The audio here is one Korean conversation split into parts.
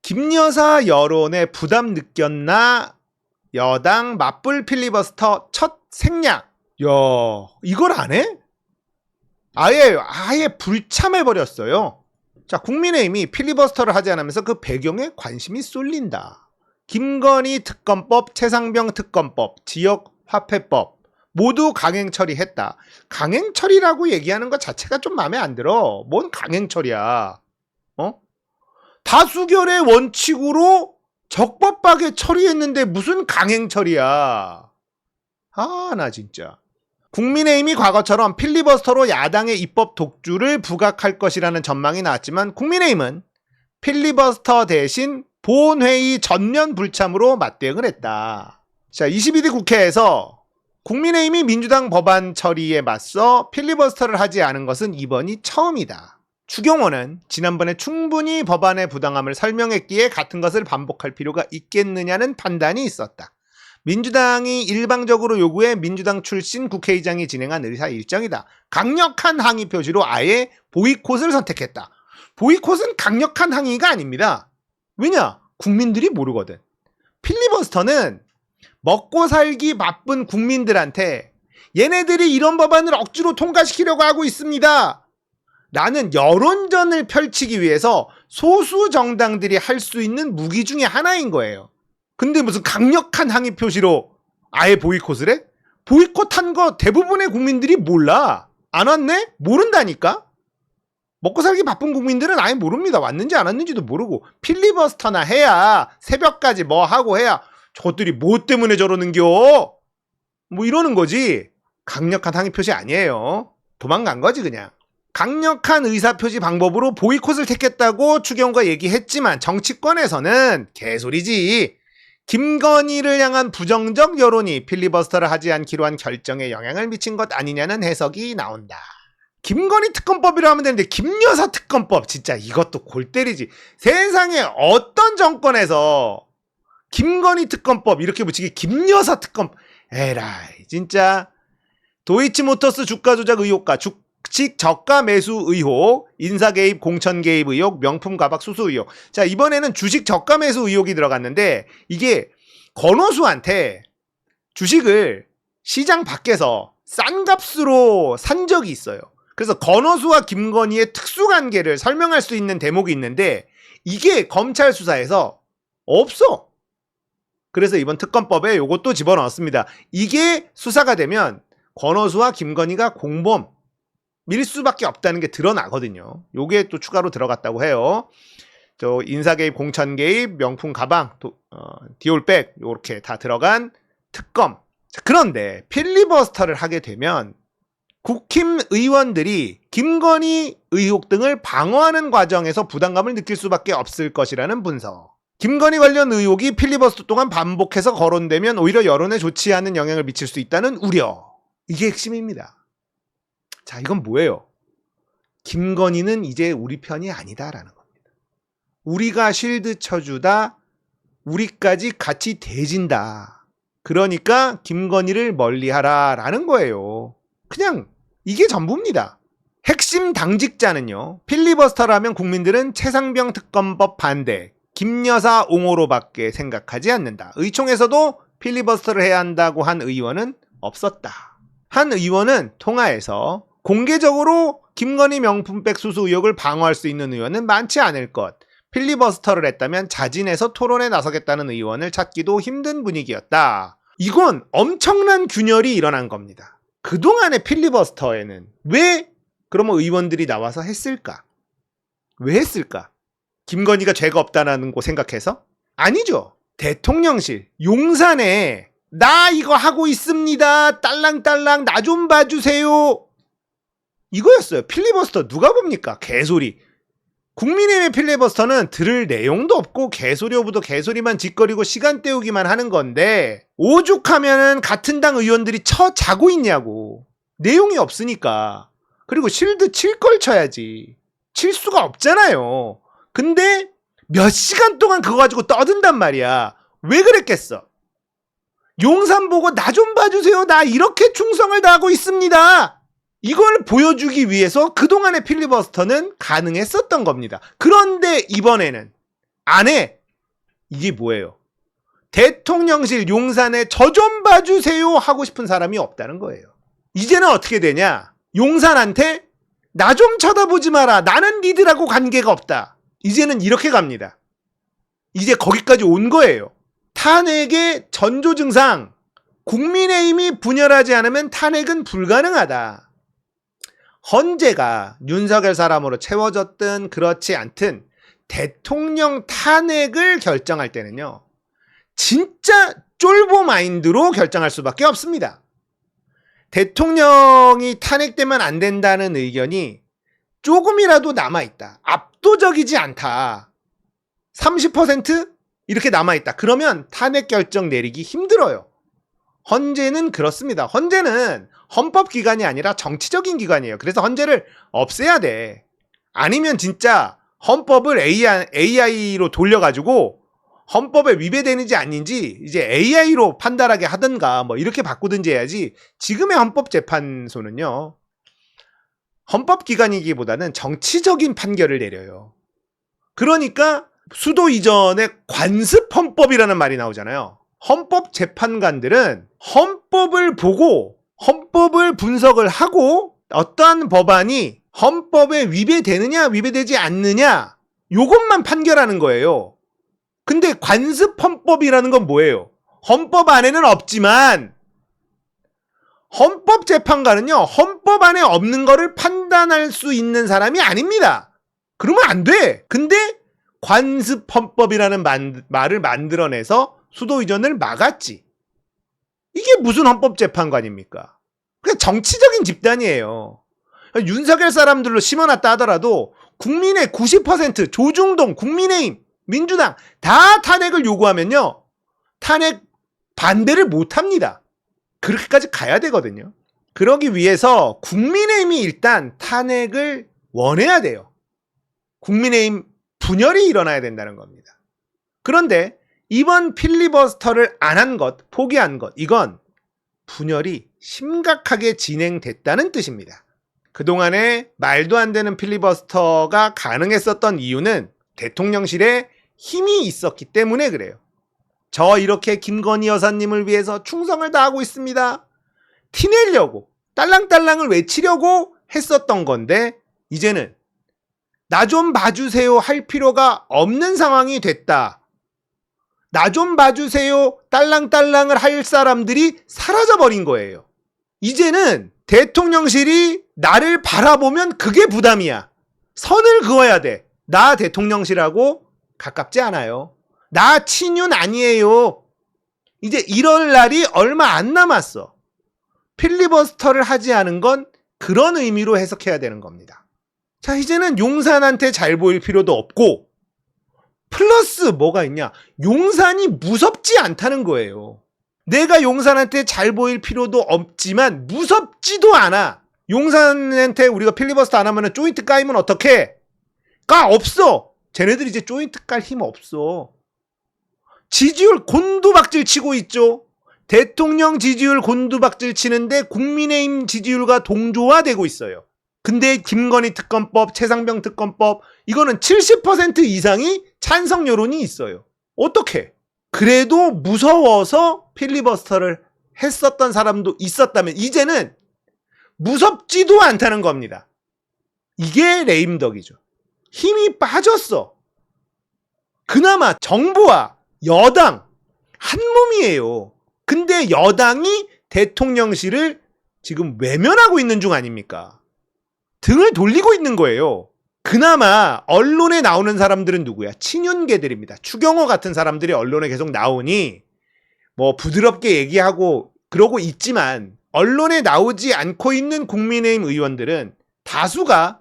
김여사 여론에 부담 느꼈나? 여당 맞불 필리버스터 첫 생략. 야, 이걸 안 해? 아예 불참해버렸어요. 자, 국민의힘이 필리버스터를 하지 않으면서 그 배경에 관심이 쏠린다. 김건희 특검법, 최상병 특검법, 지역화폐법 모두 강행 처리했다. 강행 처리라고 얘기하는 것 자체가 좀 마음에 안 들어. 뭔 강행 처리야? 다수결의 원칙으로 적법하게 처리했는데 무슨 강행 처리야? 나 진짜. 국민의힘이 과거처럼 필리버스터로 야당의 입법 독주를 부각할 것이라는 전망이 나왔지만 국민의힘은 필리버스터 대신 본회의 전면 불참으로 맞대응을 했다. 자, 22대 국회에서 국민의힘이 민주당 법안 처리에 맞서 필리버스터를 하지 않은 것은 이번이 처음이다. 추경호는 지난번에 충분히 법안의 부당함을 설명했기에 같은 것을 반복할 필요가 있겠느냐는 판단이 있었다. 민주당이 일방적으로 요구해 민주당 출신 국회의장이 진행한 의사 일정이다. 강력한 항의 표시로 아예 보이콧을 선택했다. 보이콧은 강력한 항의가 아닙니다. 왜냐? 국민들이 모르거든. 필리버스터는 먹고 살기 바쁜 국민들한테 얘네들이 이런 법안을 억지로 통과시키려고 하고 있습니다. 라는 여론전을 펼치기 위해서 소수 정당들이 할 수 있는 무기 중에 하나인 거예요. 근데 무슨 강력한 항의 표시로 아예 보이콧을 해? 보이콧한 거 대부분의 국민들이 몰라. 안 왔네? 모른다니까? 먹고 살기 바쁜 국민들은 아예 모릅니다. 왔는지 안 왔는지도 모르고. 필리버스터나 해야 새벽까지 뭐 하고 해야 저것들이 뭐 때문에 저러는겨? 뭐 이러는 거지. 강력한 항의 표시 아니에요. 도망간 거지 그냥. 강력한 의사표시 방법으로 보이콧을 택했다고 추경호가 얘기했지만 정치권에서는 개소리지. 김건희를 향한 부정적 여론이 필리버스터를 하지 않기로 한 결정에 영향을 미친 것 아니냐는 해석이 나온다. 김건희 특검법이라 하면 되는데 김여사 특검법 진짜 이것도 골 때리지. 세상에 어떤 정권에서 김건희 특검법 이렇게 붙이기 김여사 특검 에라이 진짜. 도이치모터스 주가 조작 의혹과 주식 저가 매수 의혹, 인사 개입, 공천 개입 의혹, 명품 가방 수수 의혹. 자, 이번에는 주식 저가 매수 의혹이 들어갔는데 이게 권오수한테 주식을 시장 밖에서 싼 값으로 산 적이 있어요. 그래서 권오수와 김건희의 특수관계를 설명할 수 있는 대목이 있는데 이게 검찰 수사에서 없어. 그래서 이번 특검법에 이것도 집어넣었습니다. 이게 수사가 되면 권오수와 김건희가 공범 밀 수밖에 없다는 게 드러나거든요. 요게 또 추가로 들어갔다고 해요. 저 인사 개입, 공천 개입, 명품 가방, 디올백 요렇게 다 들어간 특검. 자, 그런데 필리버스터를 하게 되면 국힘 의원들이 김건희 의혹 등을 방어하는 과정에서 부담감을 느낄 수밖에 없을 것이라는 분석. 김건희 관련 의혹이 필리버스터 동안 반복해서 거론되면 오히려 여론에 좋지 않은 영향을 미칠 수 있다는 우려. 이게 핵심입니다. 자, 이건 뭐예요? 김건희는 이제 우리 편이 아니다라는 겁니다. 우리가 실드 쳐주다 우리까지 같이 대진다. 그러니까 김건희를 멀리하라라는 거예요. 그냥 이게 전부입니다. 핵심 당직자는요. 필리버스터라면 국민들은 최상병 특검법 반대, 김여사 옹호로밖에 생각하지 않는다. 의총에서도 필리버스터를 해야 한다고 한 의원은 없었다. 한 의원은 통화에서 공개적으로 김건희 명품백 수수 의혹을 방어할 수 있는 의원은 많지 않을 것. 필리버스터를 했다면 자진해서 토론에 나서겠다는 의원을 찾기도 힘든 분위기였다. 이건 엄청난 균열이 일어난 겁니다. 그동안의 필리버스터에는 왜 그러면 의원들이 나와서 했을까? 왜 했을까? 김건희가 죄가 없다는 거 생각해서? 아니죠. 대통령실, 용산에 나 이거 하고 있습니다. 딸랑딸랑 나 좀 봐주세요. 이거였어요. 필리버스터 누가 봅니까? 개소리. 국민의힘의 필리버스터는 들을 내용도 없고 개소리 오브도 개소리만 짓거리고 시간 때우기만 하는 건데 오죽하면은 같은 당 의원들이 자고 있냐고. 내용이 없으니까. 그리고 실드 칠 걸 쳐야지. 칠 수가 없잖아요. 근데 몇 시간 동안 그거 가지고 떠든단 말이야. 왜 그랬겠어? 용산 보고 나 좀 봐주세요. 나 이렇게 충성을 다하고 있습니다. 이걸 보여주기 위해서 그동안의 필리버스터는 가능했었던 겁니다. 그런데 이번에는 안 해. 이게 뭐예요? 대통령실 용산에 저 좀 봐주세요 하고 싶은 사람이 없다는 거예요. 이제는 어떻게 되냐? 용산한테 나 좀 쳐다보지 마라. 나는 니들하고 관계가 없다. 이제는 이렇게 갑니다. 이제 거기까지 온 거예요. 탄핵의 전조 증상. 국민의힘이 분열하지 않으면 탄핵은 불가능하다. 헌재가 윤석열 사람으로 채워졌든 그렇지 않든 대통령 탄핵을 결정할 때는요. 진짜 쫄보 마인드로 결정할 수밖에 없습니다. 대통령이 탄핵되면 안 된다는 의견이 조금이라도 남아있다. 압도적이지 않다. 30% 이렇게 남아있다. 그러면 탄핵 결정 내리기 힘들어요. 헌재는 그렇습니다. 헌재는 헌법기관이 아니라 정치적인 기관이에요. 그래서 헌재를 없애야 돼. 아니면 진짜 헌법을 AI로 돌려가지고 헌법에 위배되는지 아닌지 이제 AI로 판단하게 하든가 뭐 이렇게 바꾸든지 해야지. 지금의 헌법재판소는요. 헌법기관이기보다는 정치적인 판결을 내려요. 그러니까 수도 이전에 관습헌법이라는 말이 나오잖아요. 헌법재판관들은 헌법을 보고 헌법을 분석을 하고 어떠한 법안이 헌법에 위배되느냐 위배되지 않느냐 요것만 판결하는 거예요. 근데 관습헌법이라는 건 뭐예요? 헌법 안에는 없지만 헌법재판관은요. 헌법 안에 없는 거를 판단할 수 있는 사람이 아닙니다. 그러면 안 돼. 근데 관습헌법이라는 말을 만들어내서 수도 이전을 막았지. 이게 무슨 헌법재판관입니까? 그냥 정치적인 집단이에요. 윤석열 사람들로 심어놨다 하더라도 국민의 90% 조중동, 국민의힘, 민주당 다 탄핵을 요구하면요. 탄핵 반대를 못합니다. 그렇게까지 가야 되거든요. 그러기 위해서 국민의힘이 일단 탄핵을 원해야 돼요. 국민의힘 분열이 일어나야 된다는 겁니다. 그런데 이번 필리버스터를 안 한 것, 포기한 것, 이건 분열이 심각하게 진행됐다는 뜻입니다. 그동안에 말도 안 되는 필리버스터가 가능했었던 이유는 대통령실에 힘이 있었기 때문에 그래요. 저 이렇게 김건희 여사님을 위해서 충성을 다하고 있습니다. 티내려고, 딸랑딸랑을 외치려고 했었던 건데 이제는 나 좀 봐주세요 할 필요가 없는 상황이 됐다. 나 좀 봐주세요 딸랑딸랑을 할 사람들이 사라져버린 거예요. 이제는 대통령실이 나를 바라보면 그게 부담이야. 선을 그어야 돼. 나 대통령실하고 가깝지 않아요. 나 친윤 아니에요. 이제 이럴 날이 얼마 안 남았어. 필리버스터를 하지 않은 건 그런 의미로 해석해야 되는 겁니다. 자, 이제는 용산한테 잘 보일 필요도 없고 플러스 뭐가 있냐? 용산이 무섭지 않다는 거예요. 내가 용산한테 잘 보일 필요도 없지만 무섭지도 않아. 용산한테 우리가 필리버스터 안 하면 조인트 까이면 어떡해? 까 없어. 쟤네들 이제 조인트 깔 힘 없어. 지지율 곤두박질 치고 있죠. 대통령 지지율 곤두박질 치는데 국민의힘 지지율과 동조화되고 있어요. 근데 김건희 특검법, 최상병 특검법 이거는 70% 이상이 찬성 여론이 있어요. 어떡해? 그래도 무서워서 필리버스터를 했었던 사람도 있었다면 이제는 무섭지도 않다는 겁니다. 이게 레임덕이죠. 힘이 빠졌어. 그나마 정부와 여당 한 몸이에요. 근데 여당이 대통령실을 지금 외면하고 있는 중 아닙니까? 등을 돌리고 있는 거예요. 그나마 언론에 나오는 사람들은 누구야? 친윤계들입니다. 추경호 같은 사람들이 언론에 계속 나오니 뭐 부드럽게 얘기하고 그러고 있지만 언론에 나오지 않고 있는 국민의힘 의원들은 다수가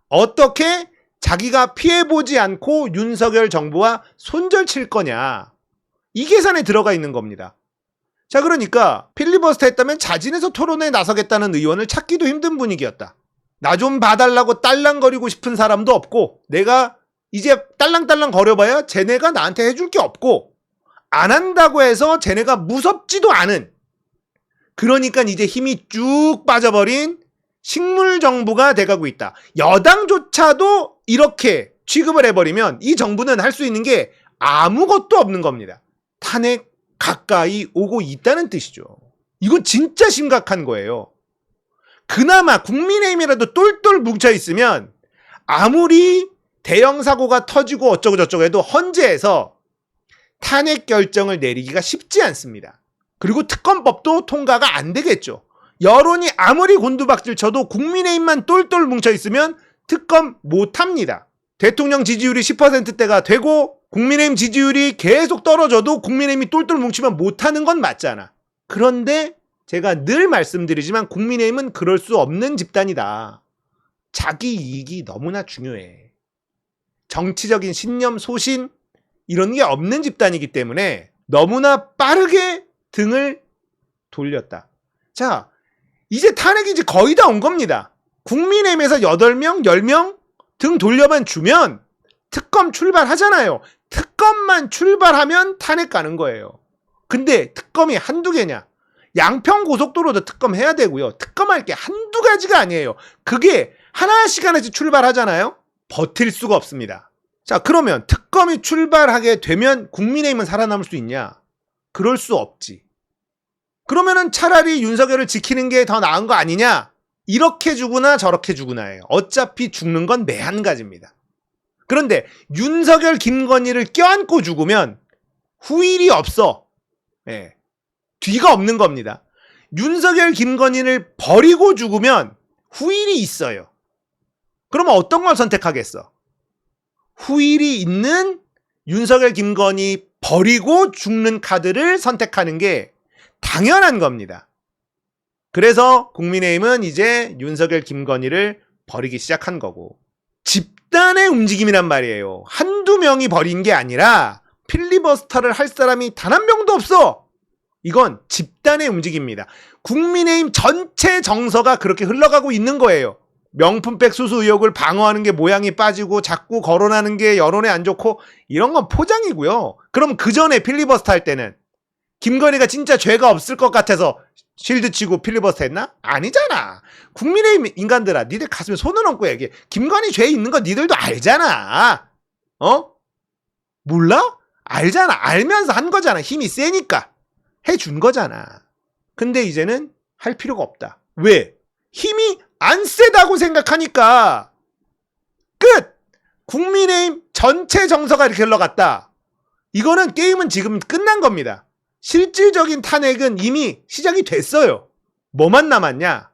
어떻게 자기가 피해보지 않고 윤석열 정부와 손절칠 거냐 이 계산에 들어가 있는 겁니다. 자, 그러니까 필리버스터 했다면 자진해서 토론에 나서겠다는 의원을 찾기도 힘든 분위기였다. 나 좀 봐달라고 딸랑거리고 싶은 사람도 없고 내가 이제 딸랑딸랑 거려봐야 쟤네가 나한테 해줄 게 없고 안 한다고 해서 쟤네가 무섭지도 않은 그러니까 이제 힘이 쭉 빠져버린 식물정부가 돼가고 있다. 여당조차도 이렇게 취급을 해버리면 이 정부는 할 수 있는 게 아무것도 없는 겁니다. 탄핵 가까이 오고 있다는 뜻이죠. 이건 진짜 심각한 거예요. 그나마 국민의힘이라도 똘똘 뭉쳐있으면 아무리 대형 사고가 터지고 어쩌고 저쩌고 해도 헌재에서 탄핵 결정을 내리기가 쉽지 않습니다. 그리고 특검법도 통과가 안 되겠죠. 여론이 아무리 곤두박질 쳐도 국민의힘만 똘똘 뭉쳐있으면 특검 못합니다. 대통령 지지율이 10%대가 되고 국민의힘 지지율이 계속 떨어져도 국민의힘이 똘똘 뭉치면 못하는 건 맞잖아. 그런데 제가 늘 말씀드리지만 국민의힘은 그럴 수 없는 집단이다. 자기 이익이 너무나 중요해. 정치적인 신념, 소신 이런 게 없는 집단이기 때문에 너무나 빠르게 등을 돌렸다. 자, 이제 탄핵이 이제 거의 다 온 겁니다. 국민의힘에서 8명, 10명 등 돌려만 주면 특검 출발하잖아요. 특검만 출발하면 탄핵 가는 거예요. 근데 특검이 한두 개냐? 양평고속도로도 특검해야 되고요. 특검할 게 한두 가지가 아니에요. 그게 하나씩 출발하잖아요. 버틸 수가 없습니다. 자, 그러면 특검이 출발하게 되면 국민의힘은 살아남을 수 있냐? 그럴 수 없지. 그러면은 차라리 윤석열을 지키는 게 더 나은 거 아니냐? 이렇게 죽으나 저렇게 죽으나예요. 어차피 죽는 건 매한가지입니다. 그런데 윤석열, 김건희를 껴안고 죽으면 후일이 없어. 예. 뒤가 없는 겁니다. 윤석열, 김건희를 버리고 죽으면 후일이 있어요. 그러면 어떤 걸 선택하겠어? 후일이 있는 윤석열, 김건희 버리고 죽는 카드를 선택하는 게 당연한 겁니다. 그래서 국민의힘은 이제 윤석열, 김건희를 버리기 시작한 거고, 집단의 움직임이란 말이에요. 한두 명이 버린 게 아니라 필리버스터를 할 사람이 단 한 명도 없어. 이건 집단의 움직임입니다. 국민의힘 전체 정서가 그렇게 흘러가고 있는 거예요. 명품백 수수 의혹을 방어하는 게 모양이 빠지고 자꾸 거론하는 게 여론에 안 좋고 이런 건 포장이고요. 그럼 그 전에 필리버스터 할 때는 김건희가 진짜 죄가 없을 것 같아서 실드 치고 필리버스터 했나? 아니잖아. 국민의힘 인간들아, 니들 가슴에 손을 얹고 얘기해. 김건희 죄 있는 거 니들도 알잖아. 몰라? 알잖아. 알면서 한 거잖아. 힘이 세니까. 해준 거잖아. 근데 이제는 할 필요가 없다. 왜? 힘이 안 세다고 생각하니까. 끝! 국민의힘 전체 정서가 이렇게 흘러갔다. 이거는 게임은 지금 끝난 겁니다. 실질적인 탄핵은 이미 시작이 됐어요. 뭐만 남았냐?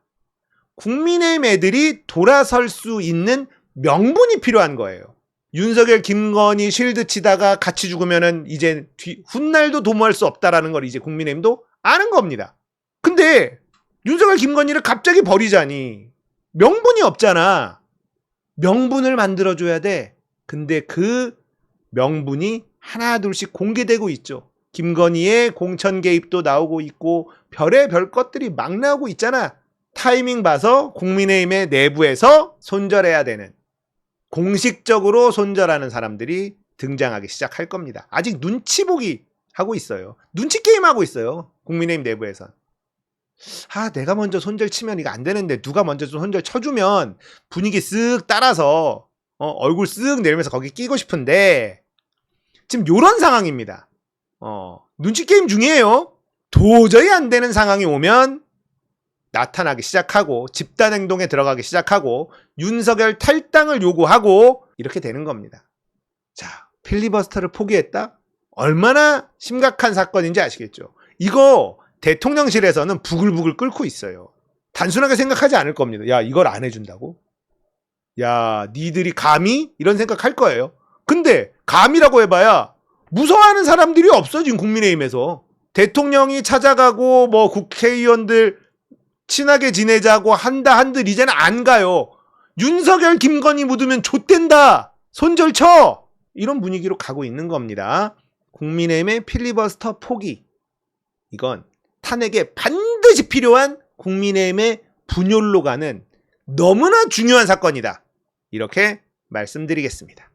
국민의힘 애들이 돌아설 수 있는 명분이 필요한 거예요. 윤석열, 김건희 실드 치다가 같이 죽으면은 이제 훗날도 도모할 수 없다라는 걸 이제 국민의힘도 아는 겁니다. 근데 윤석열, 김건희를 갑자기 버리자니 명분이 없잖아. 명분을 만들어줘야 돼. 근데 그 명분이 하나 둘씩 공개되고 있죠. 김건희의 공천 개입도 나오고 있고 별의별 것들이 막 나오고 있잖아. 타이밍 봐서 국민의힘의 내부에서 손절해야 되는, 공식적으로 손절하는 사람들이 등장하기 시작할 겁니다. 아직 눈치 보기 하고 있어요. 눈치 게임 하고 있어요. 국민의힘 내부에선. 내가 먼저 손절 치면 이거 안 되는데 누가 먼저 손절 쳐주면 분위기 쓱 따라서 얼굴 쓱 내리면서 거기 끼고 싶은데 지금 요런 상황입니다. 눈치 게임 중이에요. 도저히 안 되는 상황이 오면 나타나기 시작하고 집단 행동에 들어가기 시작하고 윤석열 탈당을 요구하고 이렇게 되는 겁니다. 자, 필리버스터를 포기했다? 얼마나 심각한 사건인지 아시겠죠? 이거 대통령실에서는 부글부글 끓고 있어요. 단순하게 생각하지 않을 겁니다. 야, 이걸 안 해준다고? 야, 니들이 감히? 이런 생각할 거예요. 근데 감이라고 해봐야 무서워하는 사람들이 없어. 지금 국민의힘에서 대통령이 찾아가고 뭐 국회의원들 친하게 지내자고 한들 이제는 안 가요. 윤석열, 김건희 묻으면 좆된다. 손절 쳐. 이런 분위기로 가고 있는 겁니다. 국민의힘의 필리버스터 포기. 이건 탄핵에 반드시 필요한 국민의힘의 분열로 가는 너무나 중요한 사건이다. 이렇게 말씀드리겠습니다.